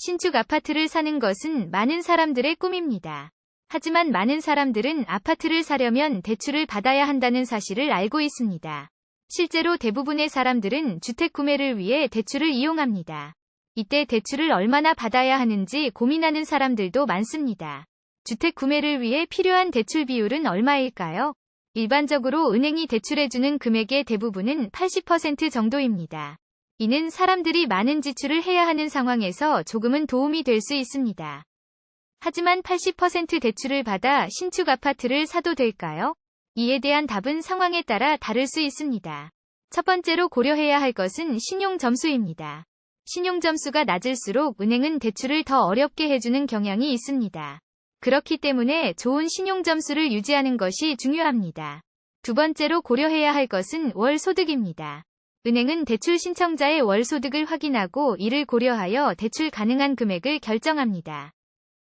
신축 아파트를 사는 것은 많은 사람들의 꿈입니다. 하지만 많은 사람들은 아파트를 사려면 대출을 받아야 한다는 사실을 알고 있습니다. 실제로 대부분의 사람들은 주택 구매를 위해 대출을 이용합니다. 이때 대출을 얼마나 받아야 하는지 고민하는 사람들도 많습니다. 주택 구매를 위해 필요한 대출 비율은 얼마일까요? 일반적으로 은행이 대출해주는 금액의 대부분은 80% 정도입니다. 이는 사람들이 많은 지출을 해야 하는 상황에서 조금은 도움이 될 수 있습니다. 하지만 80% 대출을 받아 신축 아파트를 사도 될까요? 이에 대한 답은 상황에 따라 다를 수 있습니다. 첫 번째로 고려해야 할 것은 신용점수입니다. 신용점수가 낮을수록 은행은 대출을 더 어렵게 해주는 경향이 있습니다. 그렇기 때문에 좋은 신용점수를 유지하는 것이 중요합니다. 두 번째로 고려해야 할 것은 월소득입니다. 은행은 대출 신청자의 월소득을 확인하고 이를 고려하여 대출 가능한 금액을 결정합니다.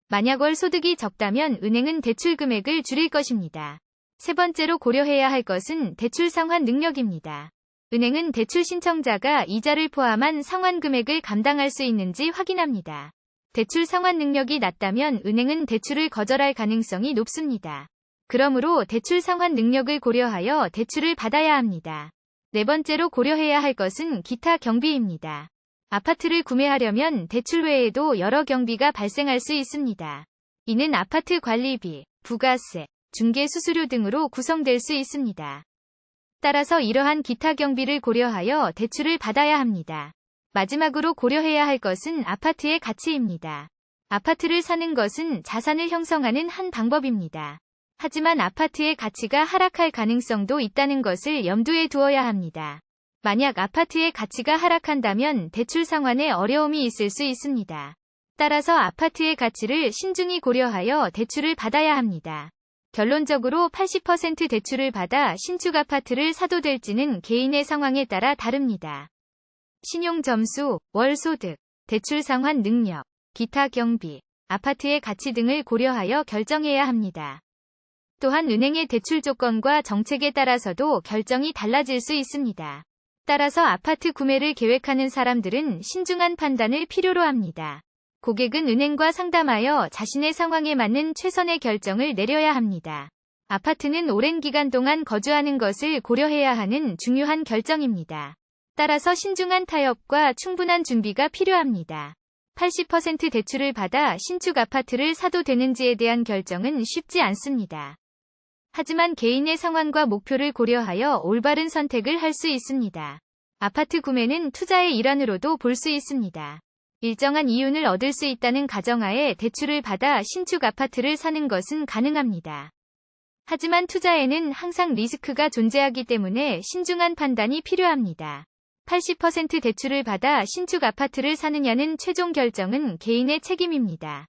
만약 월소득이 적다면 은행은 대출 금액을 줄일 것입니다. 세 번째로 고려해야 할 것은 대출 상환 능력입니다. 은행은 대출 신청자가 이자를 포함한 상환 금액을 감당할 수 있는지 확인합니다. 대출 상환 능력이 낮다면 은행은 대출을 거절할 가능성이 높습니다. 그러므로 대출 상환 능력을 고려하여 대출을 받아야 합니다. 네 번째로 고려해야 할 것은 기타 경비입니다. 아파트를 구매하려면 대출 외에도 여러 경비가 발생할 수 있습니다. 이는 아파트 관리비, 부가세, 중개 수수료 등으로 구성될 수 있습니다. 따라서 이러한 기타 경비를 고려하여 대출을 받아야 합니다. 마지막으로 고려해야 할 것은 아파트의 가치입니다. 아파트를 사는 것은 자산을 형성하는 한 방법입니다. 하지만 아파트의 가치가 하락할 가능성도 있다는 것을 염두에 두어야 합니다. 만약 아파트의 가치가 하락한다면 대출 상환에 어려움이 있을 수 있습니다. 따라서 아파트의 가치를 신중히 고려하여 대출을 받아야 합니다. 결론적으로 80% 대출을 받아 신축 아파트를 사도 될지는 개인의 상황에 따라 다릅니다. 신용점수, 월소득, 대출 상환 능력, 기타 경비, 아파트의 가치 등을 고려하여 결정해야 합니다. 또한 은행의 대출 조건과 정책에 따라서도 결정이 달라질 수 있습니다. 따라서 아파트 구매를 계획하는 사람들은 신중한 판단을 필요로 합니다. 고객은 은행과 상담하여 자신의 상황에 맞는 최선의 결정을 내려야 합니다. 아파트는 오랜 기간 동안 거주하는 것을 고려해야 하는 중요한 결정입니다. 따라서 신중한 타협과 충분한 준비가 필요합니다. 80% 대출을 받아 신축 아파트를 사도 되는지에 대한 결정은 쉽지 않습니다. 하지만 개인의 상황과 목표를 고려하여 올바른 선택을 할 수 있습니다. 아파트 구매는 투자의 일환으로도 볼 수 있습니다. 일정한 이윤을 얻을 수 있다는 가정하에 대출을 받아 신축 아파트를 사는 것은 가능합니다. 하지만 투자에는 항상 리스크가 존재하기 때문에 신중한 판단이 필요합니다. 80% 대출을 받아 신축 아파트를 사느냐는 최종 결정은 개인의 책임입니다.